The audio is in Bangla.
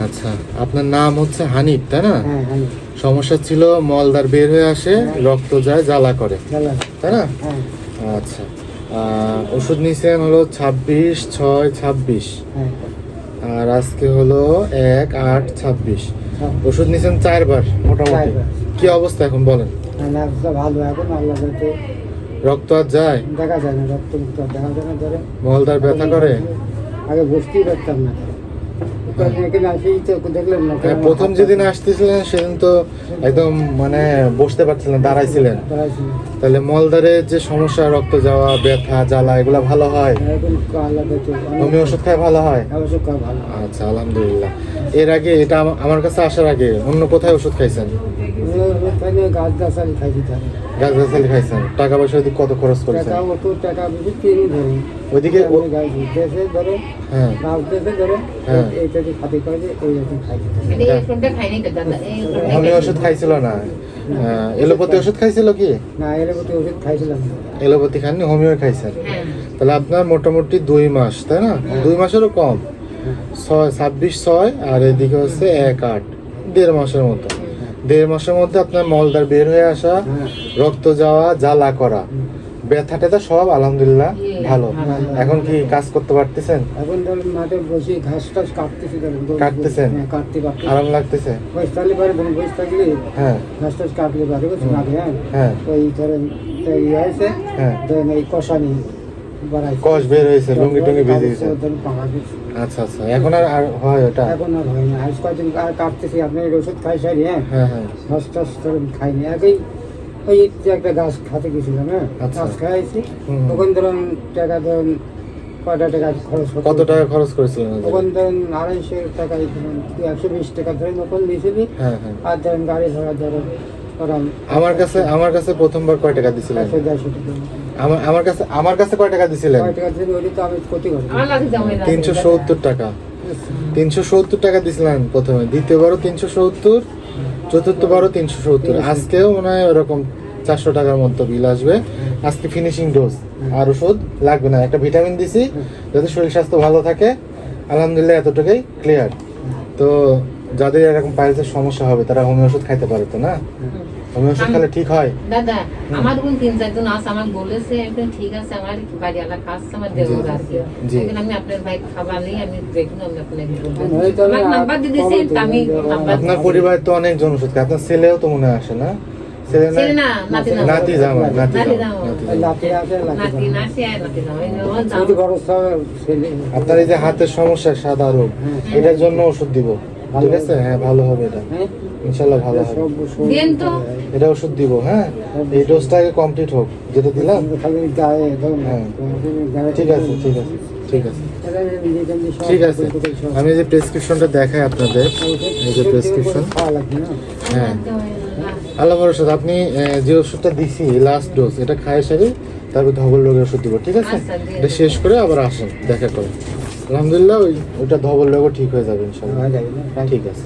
আচ্ছা, আপনার নাম হচ্ছে হানিফ, তাই না? হ্যাঁ হানিফ। সমস্যা ছিল মলদার বের হয়ে আসে, রক্ত যায়, জ্বালা করে, জ্বালা। তাই না? হ্যাঁ আচ্ছা, ওষুধ নিয়েছেন হলো 26/6/26, হ্যাঁ। আর আজকে হলো 1/8/26। হ্যাঁ। ওষুধ নিয়েছেন 4 বার মোটামুটি। 4 বার। কি অবস্থা এখন বলেন? নার্ভটা ভালো এখন, আল্লাহ যাতে রক্ত আর যায়? দেখা যায় না, রক্ত মুক্ত দেখা যায় না। ধরে মলদার ব্যথা করে? আগে বুঝতেই পারতাম না। এখানে আসেই তো দেখলেন না। হ্যাঁ, প্রথম যেদিন আসতেছিলেন সেদিন তো একদম মানে বসতে পারছিলেন, দাঁড়াইছিলেন। দাঁড়াইছি। তাহলে মলদারের যে সমস্যা, রক্ত যাওয়া, ব্যথা, জ্বালা, এগুলো ভালো হয়? এখন আল্লাহ যাতে হোমিও ওষুধ খায় ভালো হয়? অবশ্যই খুব ভালো। আচ্ছা, আলহামদুলিল্লাহ। এর আগে এটা আমার কাছে আসার আগে অন্য কোথায় ওষুধ খাইছেন? ওখানে গাছ গাছালি খাইছি তাহলে। গাছগাছালি খাইছেন? টাকা পয়সা ওদিকে কত খরচ করেছেন? টাকা অত টাকা বেশি কিনি ধরে ওইদিকে দেশে ধরে হ্যাঁ মাছ দেশে ধরে হ্যাঁ। এইটা যে খাতি করে যে এই রকম খাইছি। হোমিও ওষুধ খাইছিল না? এলোপ্যাথি ওষুধ খাইছিল কি? না এর মতো ওষুধ খাইছিলাম না। এলোপ্যাথি খাননি, হোমিও খাইছেন। তাহলে আপনার মোটামুটি 2 মাস, তাই না? 2 মাসেরও কম। 26/6 আর এদিকে হচ্ছে 1/8, 1.5 মাসের মতো। 1.5 মাসের মধ্যে আপনার মলদার বের হয়ে আসা, রক্ত যাওয়া, জ্বালা করা, ব্যথা ট্যাথা সব আলহামদুলিল্লাহ ভালো। এখন কি কাজ করতে পারতেছেন? এখন ধরুন মাঠে বসে ঘাস টাস কাটতেছি। কাটতেছেন? কাটতে পারতে আরাম লাগতেছে? বসে থাকলে পারে, বসে থাকলে হ্যাঁ ঘাস টাস কাটলে পারে বুঝছেন আগে। হ্যাঁ হ্যাঁ ওই ধরেন ইয়ে হয়েছে, হ্যাঁ। ধরেন এই কষানি বাড়াইছে, কষ বের হয়েছে, লুঙ্গি টুঙ্গি ভিজে গেছে। ধরুন পাকা গেছে। আচ্ছা আচ্ছা, এখন আর হয় ওটা? এখন আর হয় না। আজ কয়েকদিন আর কাটতেছি। আপনার ওষুধ খাই সারি। হ্যাঁ হ্যাঁ হ্যাঁ। ঘাস টাস ধরেন খাইনি। আগেই ওই যে একটা গাছ খাতে গেছিলাম। হ্যাঁ আচ্ছা। গাছ খাইছি। হুম। তখন ধরুন টাকা ধরুন কয়টা টাকা খরচ হতো। কত টাকা খরচ করেছিলেন? তখন ধরেন 250 টাকা, 120 টাকা ধরেন তখন দিয়েছিলি। হ্যাঁ হ্যাঁ। আর ধরেন গাড়ি ভাড়া ধরেন আমার কাছে প্রথমবার কয় টাকা দিছিলেন? 100-150 টাকা। আমার কাছে কয় টাকা দিছিলেন? কয় টাকা দিলেন ওইটা তো আমি ক্ষতি করি। 370 টাকা। 370 টাকা দিছিলেন প্রথমে, দ্বিতীয়বারও 370, চতুর্থবারও 370। আজকেও মনে হয় ওরকম 400 টাকার মতো বিল আসবে। আজকে ফিনিশিং ডোজ, আর ওষুধ লাগবে না। একটা ভিটামিন দিছি যাতে শরীর স্বাস্থ্য ভালো থাকে। আলহামদুলিল্লাহ এতটুকুই ক্লিয়ার। তো যাদের এরকম পাইলসের সমস্যা হবে তারা হোমিও ওষুধ খাইতে পারে তো না? হোমিও ওষুধ খেলে ঠিক হয়? দাদা আমার কোন 3-4 জন আছে, আমার বলেছে একদম ঠিক আছে। আমার বাড়ি এলাকা কাজ আমার দেওয়ার আর কি। জি। এখন আমি আপনার ভাই খাবার নেই, আমি দেখুন আমি আপনাকে বলবো। হয়তো আমার নাম্বার দিয়ে দিয়েছি, আমি নাম্বার আপনার পরিবারে তো অনেকজন ওষুধ খায়। আপনার ছেলেও তো মনে হয় আসে না? ছেলে ছেলে না, নাতি জামাই। নাতি জামাই। নাতি জামাই। লাঠি আছে, লাঠি নাতি জামাই। নাতি আর নাতি জামাই। ওই যে বড় ছেলে। আপনার এই যে হাতের সমস্যা, সাদা রোগ, এটার জন্য ওষুধ দিব, ঠিক আছে? হ্যাঁ, ভালো হবে এটা, হ্যাঁ ইনশাল্লাহ ভালো হবে। দেন তো। এটা ওষুধ দিব, হ্যাঁ? এই ডোজটা আগে কমপ্লিট হোক, যেটা দিলাম। খালি গায়ে ধরুন। হ্যাঁ। গায়ে ঠিক আছে ঠিক আছে ঠিক আছে এটা নিজে নিজে সব ঠিক আছে। আমি এই যে প্রেসক্রিপশনটা দেখাই আপনাদের, এই যে প্রেসক্রিপশন। খাওয়া লাগবে না। হ্যাঁ, আল্লাহ ভরসা। আপনি যে ওষুধটা দিছি লাস্ট ডোজ, এটা খায় সারি, তারপর ধবল রোগের ওষুধ দিব, ঠিক আছে? আচ্ছা, দিয়ে এটা শেষ করে আবার আসেন দেখা করে। আলহামদুলিল্লাহ ওইটা ধবল রোগও ঠিক হয়ে যাবে ইনশাল্লাহ। হয়ে যাবে না। ঠিক আছে।